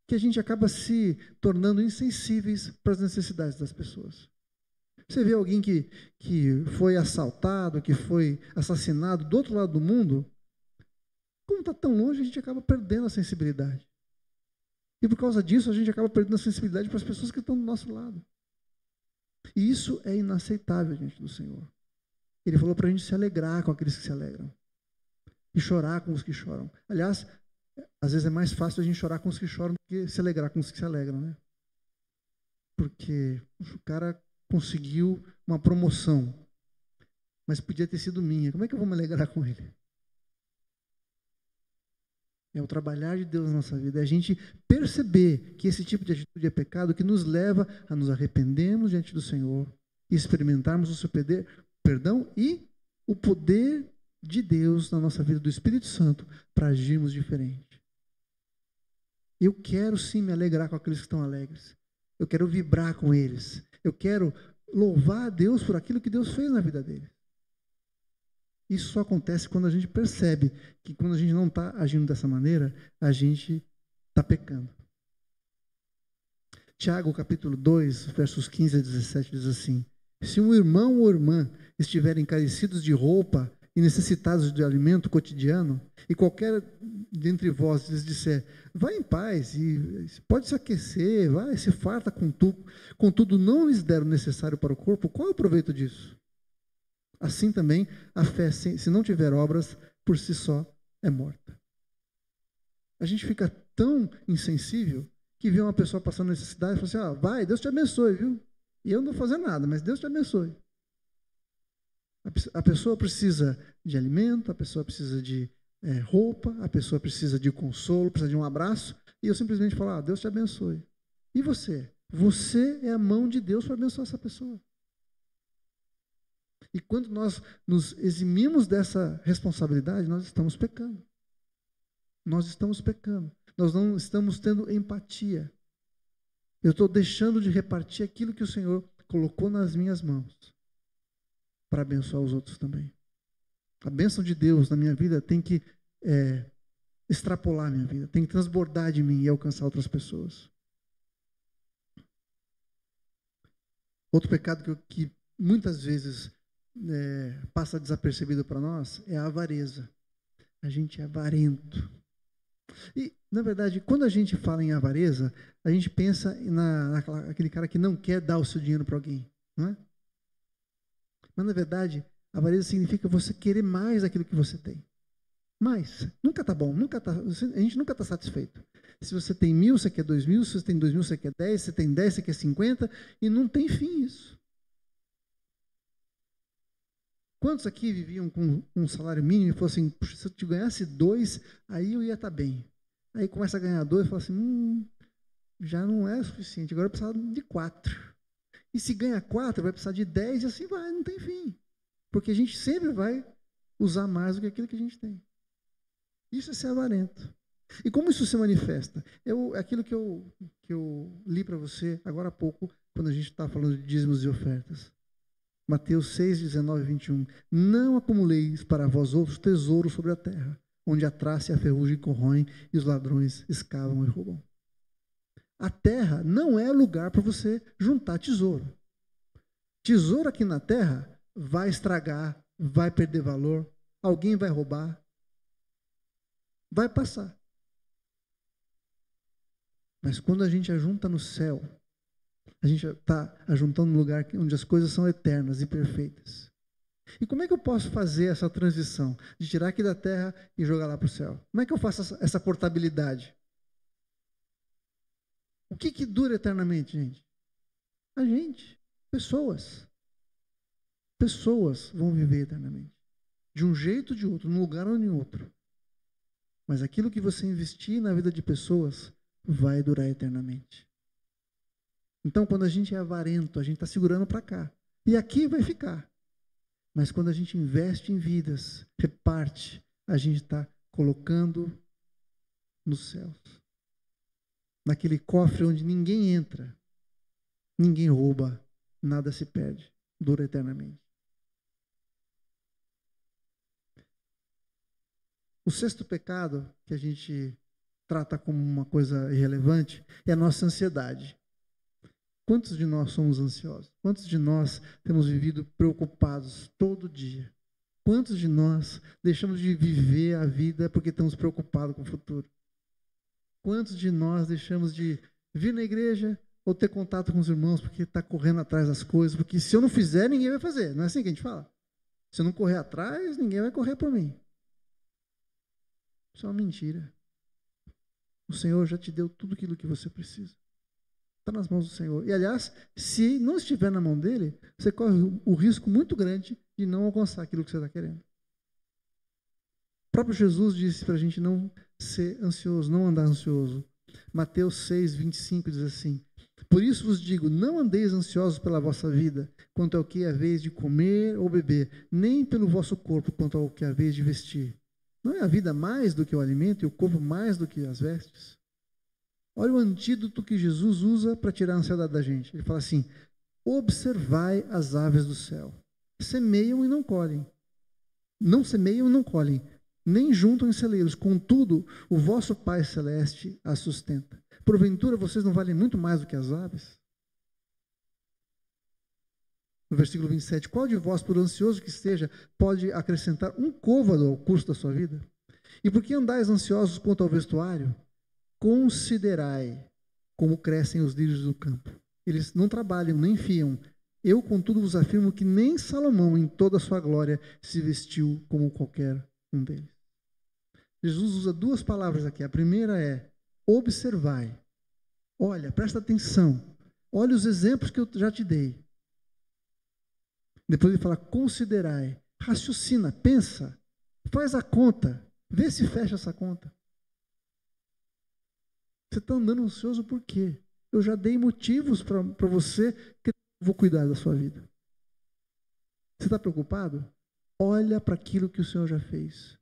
Speaker 1: que a gente acaba se tornando insensíveis para as necessidades das pessoas. Você vê alguém que foi assaltado, que foi assassinado do outro lado do mundo, como está tão longe, a gente acaba perdendo a sensibilidade. E por causa disso, a gente acaba perdendo a sensibilidade para as pessoas que estão do nosso lado. E isso é inaceitável diante do Senhor. Ele falou para a gente se alegrar com aqueles que se alegram. E chorar com os que choram. Aliás, às vezes é mais fácil a gente chorar com os que choram do que se alegrar com os que se alegram, né? Porque o cara conseguiu uma promoção, mas podia ter sido minha. Como é que eu vou me alegrar com ele? É o trabalhar de Deus na nossa vida. É a gente perceber que esse tipo de atitude é pecado, que nos leva a nos arrependermos diante do Senhor e experimentarmos o seu perdão e o poder de Deus na nossa vida, do Espírito Santo, para agirmos diferente. Eu quero sim me alegrar com aqueles que estão alegres. Eu quero vibrar com eles. Eu quero louvar a Deus por aquilo que Deus fez na vida deles. Isso só acontece quando a gente percebe que quando a gente não está agindo dessa maneira, a gente está pecando. Tiago, capítulo 2, versos 15 a 17, diz assim: se um irmão ou irmã estiverem carecidos de roupa e necessitados de alimento cotidiano, e qualquer dentre vós lhes disser, vá em paz, e pode se aquecer, vai, se farta contudo não lhes der o necessário para o corpo, qual é o proveito disso? Assim também, a fé, se não tiver obras, por si só é morta. A gente fica tão insensível que vê uma pessoa passando necessidade e fala assim, vai, Deus te abençoe, viu? E eu não vou fazer nada, mas Deus te abençoe. A pessoa precisa de alimento, a pessoa precisa de roupa, a pessoa precisa de consolo, precisa de um abraço, e eu simplesmente falo, Deus te abençoe. E você? Você é a mão de Deus para abençoar essa pessoa. E quando nós nos eximimos dessa responsabilidade, nós estamos pecando. Nós estamos pecando. Nós não estamos tendo empatia. Eu estou deixando de repartir aquilo que o Senhor colocou nas minhas mãos para abençoar os outros também. A bênção de Deus na minha vida tem que extrapolar a minha vida, tem que transbordar de mim e alcançar outras pessoas. Outro pecado que muitas vezes passa desapercebido para nós é a avareza. A gente é avarento. E, na verdade, quando a gente fala em avareza, a gente pensa naquele cara que não quer dar o seu dinheiro para alguém, não é? Mas, na verdade, avareza significa você querer mais daquilo que você tem. Mais. Nunca está bom. A gente nunca está satisfeito. Se você tem 1.000, você quer 2.000. Se você tem 2.000, você quer 10. Se você tem 10, você quer 50. E não tem fim isso. Quantos aqui viviam com um salário mínimo e falaram assim, puxa, se eu te ganhasse 2, aí eu ia estar bem. Aí começa a ganhar 2 e fala assim, já não é suficiente, agora eu precisava de 4. E se ganha 4, vai precisar de 10 e assim vai, não tem fim. Porque a gente sempre vai usar mais do que aquilo que a gente tem. Isso é ser avarento. E como isso se manifesta? Aquilo que eu li para você agora há pouco, quando a gente estava falando de dízimos e ofertas. Mateus 6, 19 e 21. Não acumuleis para vós outros tesouros sobre a terra, onde a traça e a ferrugem corroem e os ladrões escavam e roubam. A terra não é lugar para você juntar tesouro. Tesouro aqui na terra vai estragar, vai perder valor, alguém vai roubar, vai passar. Mas quando a gente ajunta no céu, a gente está ajuntando no lugar onde as coisas são eternas e perfeitas. E como é que eu posso fazer essa transição? De tirar aqui da terra e jogar lá para o céu? Como é que eu faço essa portabilidade? O que dura eternamente, gente? A gente. Pessoas. Pessoas vão viver eternamente. De um jeito ou de outro, num lugar ou em outro. Mas aquilo que você investir na vida de pessoas vai durar eternamente. Então, quando a gente é avarento, a gente está segurando para cá. E aqui vai ficar. Mas quando a gente investe em vidas, reparte, a gente está colocando nos céus. Naquele cofre onde ninguém entra, ninguém rouba, nada se perde, dura eternamente. O sexto pecado que a gente trata como uma coisa irrelevante é a nossa ansiedade. Quantos de nós somos ansiosos? Quantos de nós temos vivido preocupados todo dia? Quantos de nós deixamos de viver a vida porque estamos preocupados com o futuro? Quantos de nós deixamos de vir na igreja ou ter contato com os irmãos porque está correndo atrás das coisas? Porque se eu não fizer, ninguém vai fazer. Não é assim que a gente fala? Se eu não correr atrás, ninguém vai correr por mim. Isso é uma mentira. O Senhor já te deu tudo aquilo que você precisa. Está nas mãos do Senhor. E, aliás, se não estiver na mão dele, você corre o risco muito grande de não alcançar aquilo que você está querendo. O próprio Jesus disse para a gente não ser ansioso, não andar ansioso. Mateus 6, 25 diz assim, por isso vos digo, não andeis ansiosos pela vossa vida, quanto ao que é a vez de comer ou beber, nem pelo vosso corpo, quanto ao que é a vez de vestir. Não é a vida mais do que o alimento e o corpo mais do que as vestes? Olha o antídoto que Jesus usa para tirar a ansiedade da gente. Ele fala assim, observai as aves do céu. Semeiam e não colhem. Não semeiam, não colhem, nem juntam em celeiros. Contudo, o vosso Pai Celeste a sustenta. Porventura, vocês não valem muito mais do que as aves? No versículo 27, qual de vós, por ansioso que esteja, pode acrescentar um côvado ao curso da sua vida? E por que andais ansiosos quanto ao vestuário? Considerai como crescem os lírios do campo. Eles não trabalham, nem fiam. Eu, contudo, vos afirmo que nem Salomão, em toda a sua glória, se vestiu como qualquer um deles. Jesus usa duas palavras aqui. A primeira é observai. Olha, presta atenção. Olha os exemplos que eu já te dei. Depois ele fala considerai. Raciocina, pensa, faz a conta. Vê se fecha essa conta. Você está andando ansioso por quê? Eu já dei motivos para você que eu vou cuidar da sua vida. Você está preocupado? Olha para aquilo que o Senhor já fez.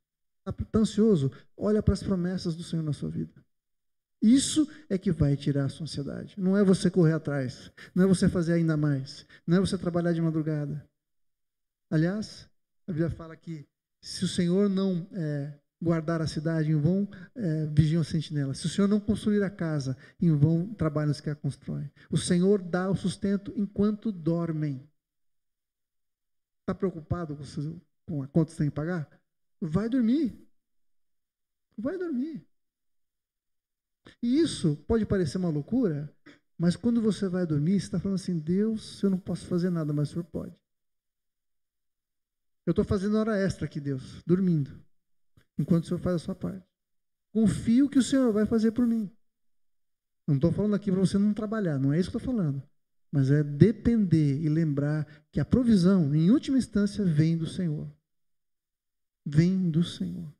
Speaker 1: Está ansioso? Olha para as promessas do Senhor na sua vida. Isso é que vai tirar a sua ansiedade. Não é você correr atrás. Não é você fazer ainda mais. Não é você trabalhar de madrugada. Aliás, a Bíblia fala que se o Senhor não guardar a cidade, em vão vigiam as sentinelas. Se o Senhor não construir a casa, em vão trabalham os que a constroem. O Senhor dá o sustento enquanto dormem. Está preocupado com a conta que você tem que pagar? Vai dormir. Vai dormir. E isso pode parecer uma loucura, mas quando você vai dormir, você está falando assim, Deus, eu não posso fazer nada, mas o Senhor pode. Eu estou fazendo hora extra aqui, Deus, dormindo, enquanto o Senhor faz a sua parte. Confio que o Senhor vai fazer por mim. Não estou falando aqui para você não trabalhar, não é isso que eu estou falando. Mas é depender e lembrar que a provisão, em última instância, vem do Senhor. Vem do Senhor.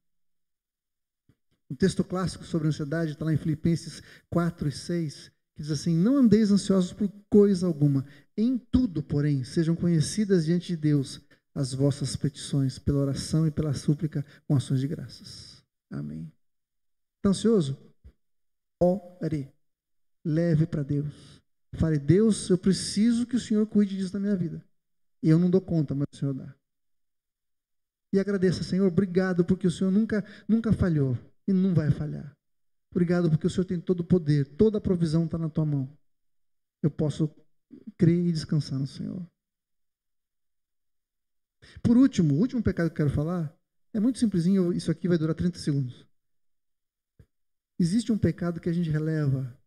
Speaker 1: O texto clássico sobre a ansiedade está lá em Filipenses 4 e 6, que diz assim, não andeis ansiosos por coisa alguma. Em tudo, porém, sejam conhecidas diante de Deus as vossas petições, pela oração e pela súplica, com ações de graças. Amém. Está ansioso? Ore. Leve para Deus. Fale, Deus, eu preciso que o Senhor cuide disso na minha vida. E eu não dou conta, mas o Senhor dá. E agradeça, Senhor, obrigado porque o Senhor nunca falhou e não vai falhar. Obrigado porque o Senhor tem todo o poder, toda a provisão está na tua mão. Eu posso crer e descansar no Senhor. Por último, o último pecado que eu quero falar, é muito simplesinho, isso aqui vai durar 30 segundos. Existe um pecado que a gente releva,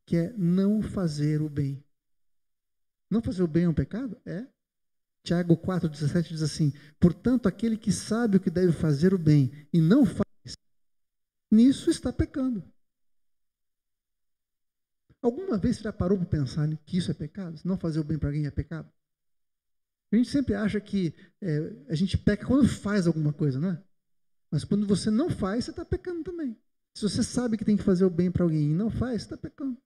Speaker 1: que é não fazer o bem. Não fazer o bem é um pecado? É. Tiago 4,17 diz assim, portanto, aquele que sabe o que deve fazer o bem e não faz, nisso está pecando. Alguma vez você já parou para pensar que isso é pecado? Se não fazer o bem para alguém é pecado? A gente sempre acha que a gente peca quando faz alguma coisa, não é? Mas quando você não faz, você está pecando também. Se você sabe que tem que fazer o bem para alguém e não faz, você está pecando.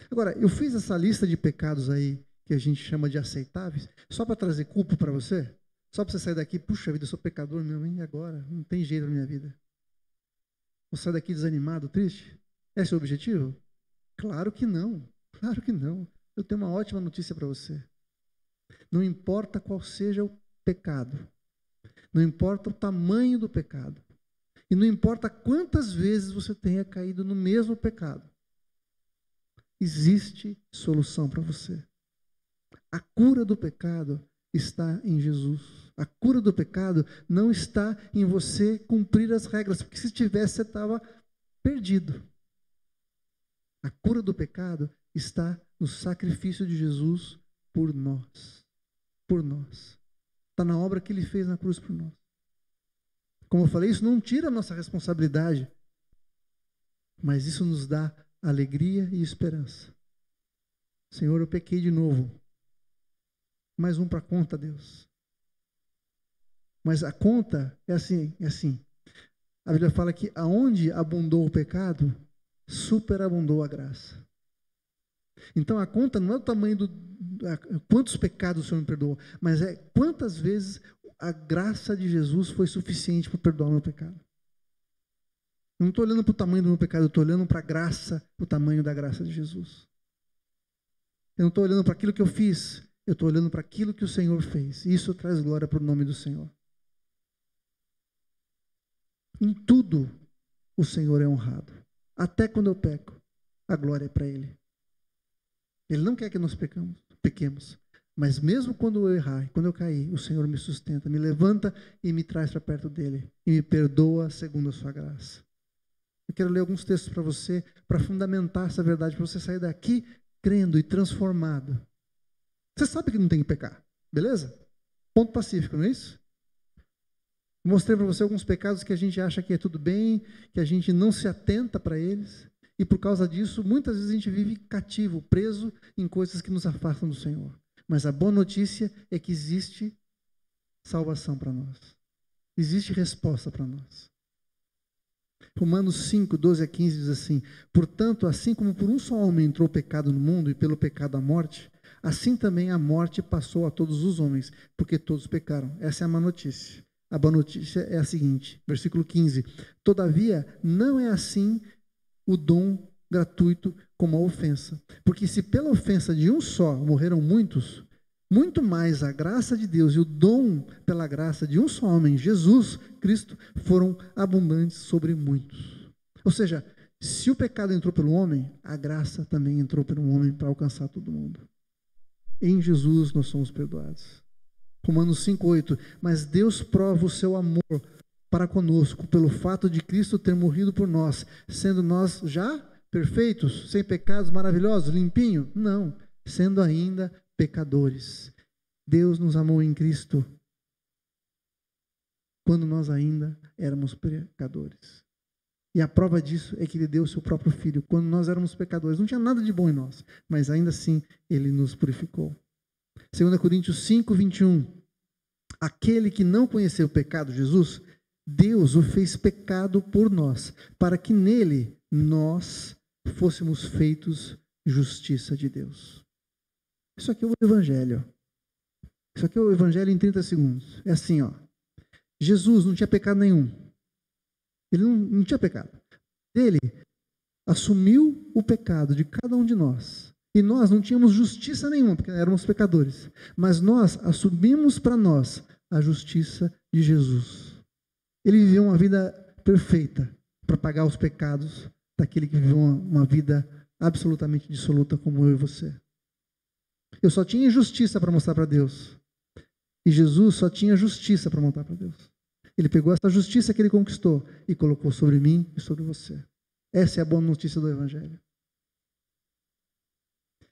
Speaker 1: Agora, eu fiz essa lista de pecados aí, que a gente chama de aceitáveis, só para trazer culpa para você? Só para você sair daqui, puxa vida, eu sou pecador mesmo, e agora? Não tem jeito na minha vida. Vou sair daqui desanimado, triste? Esse é o objetivo? Claro que não. Claro que não. Eu tenho uma ótima notícia para você. Não importa qual seja o pecado, não importa o tamanho do pecado, e não importa quantas vezes você tenha caído no mesmo pecado, existe solução para você. A cura do pecado está em Jesus. A cura do pecado não está em você cumprir as regras, porque se tivesse, você estava perdido. A cura do pecado está no sacrifício de Jesus por nós. Por nós. Está na obra que Ele fez na cruz por nós. Como eu falei, isso não tira a nossa responsabilidade, mas isso nos dá alegria e esperança. Senhor, eu pequei de novo. Mais um para a conta, Deus. Mas a conta é assim. A Bíblia fala que aonde abundou o pecado, superabundou a graça. Então a conta não é o tamanho quantos pecados o Senhor me perdoou, mas é quantas vezes a graça de Jesus foi suficiente para perdoar o meu pecado. Eu não estou olhando para o tamanho do meu pecado, eu estou olhando para a graça, para o tamanho da graça de Jesus. Eu não estou olhando para aquilo que eu fiz, Eu estou olhando para aquilo que o Senhor fez. E isso traz glória para o nome do Senhor. Em tudo, o Senhor é honrado. Até quando eu peco, a glória é para Ele. Ele não quer que nós pequemos. Mas mesmo quando eu errar, quando eu cair, o Senhor me sustenta, me levanta e me traz para perto dEle. E me perdoa segundo a sua graça. Eu quero ler alguns textos para você, para fundamentar essa verdade, para você sair daqui crendo e transformado. Você sabe que não tem que pecar, beleza? Ponto pacífico, não é isso? Mostrei para você alguns pecados que a gente acha que é tudo bem, que a gente não se atenta para eles. E por causa disso, muitas vezes a gente vive cativo, preso em coisas que nos afastam do Senhor. Mas a boa notícia é que existe salvação para nós. Existe resposta para nós. Romanos 5, 12 a 15 diz assim: portanto, assim como por um só homem entrou o pecado no mundo e pelo pecado a morte, assim também a morte passou a todos os homens, porque todos pecaram. Essa é a má notícia. A boa notícia é a seguinte, versículo 15: todavia, não é assim o dom gratuito como a ofensa. Porque se pela ofensa de um só morreram muitos, muito mais a graça de Deus e o dom pela graça de um só homem, Jesus Cristo, foram abundantes sobre muitos. Ou seja, se o pecado entrou pelo homem, a graça também entrou pelo homem para alcançar todo mundo. Em Jesus nós somos perdoados. Romanos 5:8, mas Deus prova o seu amor para conosco pelo fato de Cristo ter morrido por nós, sendo nós já perfeitos, sem pecados, maravilhosos, limpinho? Não, sendo ainda pecadores. Deus nos amou em Cristo quando nós ainda éramos pecadores. E a prova disso é que Ele deu o seu próprio Filho quando nós éramos pecadores. Não tinha nada de bom em nós, mas ainda assim Ele nos purificou. 2 Coríntios 5:21. Aquele que não conheceu o pecado, Jesus, Deus o fez pecado por nós, para que nele nós fôssemos feitos justiça de Deus. Isso aqui é o Evangelho. Isso aqui é o Evangelho em 30 segundos. É assim, ó. Jesus não tinha pecado nenhum. Ele não tinha pecado. Ele assumiu o pecado de cada um de nós. E nós não tínhamos justiça nenhuma, porque éramos pecadores. Mas nós assumimos para nós a justiça de Jesus. Ele viveu uma vida perfeita para pagar os pecados daquele que viveu uma vida absolutamente dissoluta como eu e você. Eu só tinha injustiça para mostrar para Deus. E Jesus só tinha justiça para mostrar para Deus. Ele pegou essa justiça que ele conquistou e colocou sobre mim e sobre você. Essa é a boa notícia do Evangelho.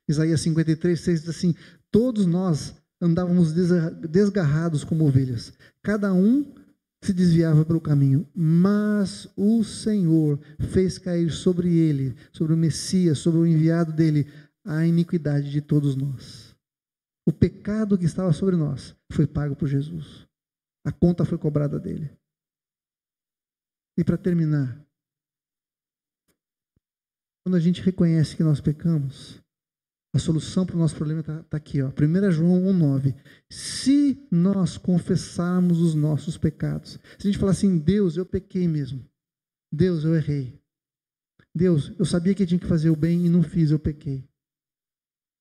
Speaker 1: Isaías 53:6 diz assim: todos nós andávamos desgarrados como ovelhas, cada um se desviava pelo caminho, mas o Senhor fez cair sobre ele, sobre o Messias, sobre o enviado dele, a iniquidade de todos nós. O pecado que estava sobre nós foi pago por Jesus. A conta foi cobrada dele. E para terminar, quando a gente reconhece que nós pecamos, a solução para o nosso problema está aqui, ó. 1 João 1,9. Se nós confessarmos os nossos pecados, se a gente falar assim: Deus, eu pequei mesmo. Deus, eu errei. Deus, eu sabia que eu tinha que fazer o bem e não fiz, eu pequei.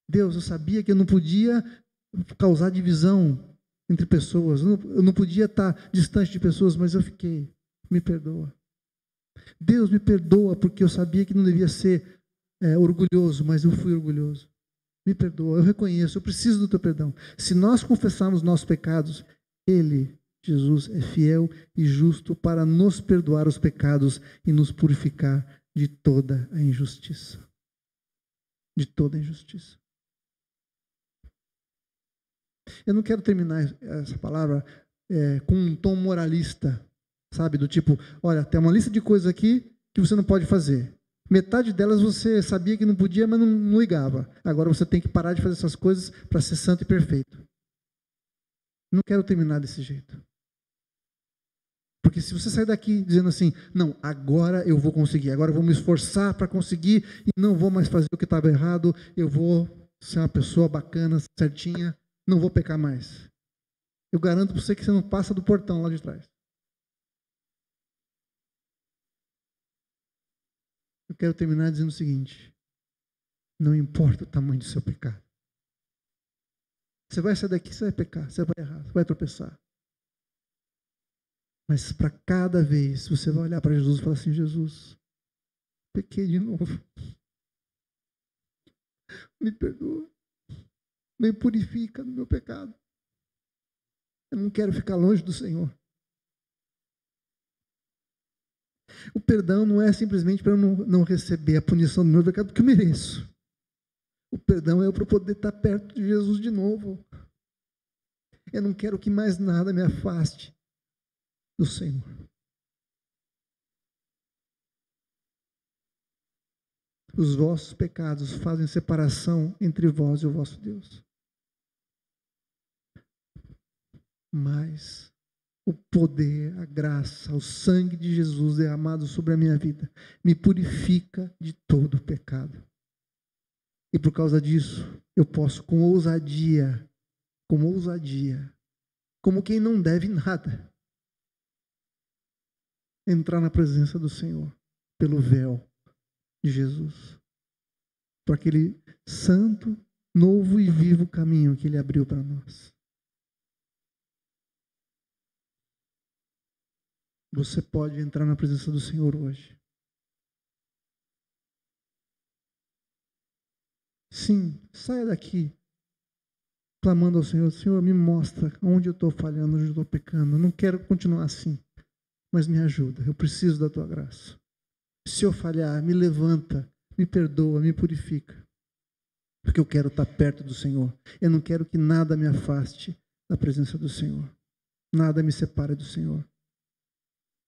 Speaker 1: Deus, eu sabia que eu não podia causar divisão entre pessoas, eu não podia estar distante de pessoas, mas eu fiquei. Me perdoa. Deus, me perdoa porque eu sabia que não devia ser orgulhoso, mas eu fui orgulhoso. Me perdoa, eu reconheço, eu preciso do teu perdão. Se nós confessarmos nossos pecados, Ele, Jesus, é fiel e justo para nos perdoar os pecados e nos purificar de toda a injustiça. De toda a injustiça. Eu não quero terminar essa palavra com um tom moralista, sabe? Do tipo, olha, tem uma lista de coisas aqui que você não pode fazer. Metade delas você sabia que não podia, mas não ligava. Agora você tem que parar de fazer essas coisas para ser santo e perfeito. Não quero terminar desse jeito. Porque se você sair daqui dizendo assim, não, agora eu vou conseguir, agora eu vou me esforçar para conseguir e não vou mais fazer o que estava errado, eu vou ser uma pessoa bacana, certinha, não vou pecar mais. Eu garanto para você que você não passa do portão lá de trás. Eu quero terminar dizendo o seguinte: não importa o tamanho do seu pecado. Você vai sair daqui, você vai pecar, você vai errar, você vai tropeçar. Mas para cada vez você vai olhar para Jesus e falar assim: Jesus, pequei de novo. Me perdoa. Me purifica do meu pecado. Eu não quero ficar longe do Senhor. O perdão não é simplesmente para eu não receber a punição do meu pecado, porque eu mereço. O perdão é para eu poder estar perto de Jesus de novo. Eu não quero que mais nada me afaste do Senhor. Os vossos pecados fazem separação entre vós e o vosso Deus. Mas o poder, a graça, o sangue de Jesus derramado sobre a minha vida me purifica de todo o pecado. E por causa disso, eu posso com ousadia, como quem não deve nada, entrar na presença do Senhor pelo véu de Jesus, por aquele santo, novo e vivo caminho que Ele abriu para nós. Você pode entrar na presença do Senhor hoje. Sim, saia daqui clamando ao Senhor: Senhor, me mostra onde eu estou falhando, onde eu estou pecando. Eu não quero continuar assim, mas me ajuda. Eu preciso da Tua graça. Se eu falhar, me levanta, me perdoa, me purifica. Porque eu quero estar perto do Senhor. Eu não quero que nada me afaste da presença do Senhor. Nada me separe do Senhor.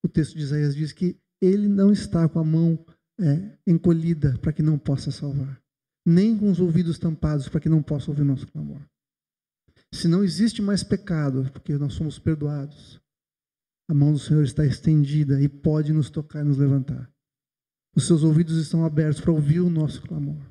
Speaker 1: O texto de Isaías diz que Ele não está com a mão encolhida para que não possa salvar, nem com os ouvidos tampados para que não possa ouvir nosso clamor. Se não existe mais pecado, porque nós somos perdoados, a mão do Senhor está estendida e pode nos tocar e nos levantar. Os seus ouvidos estão abertos para ouvir o nosso clamor.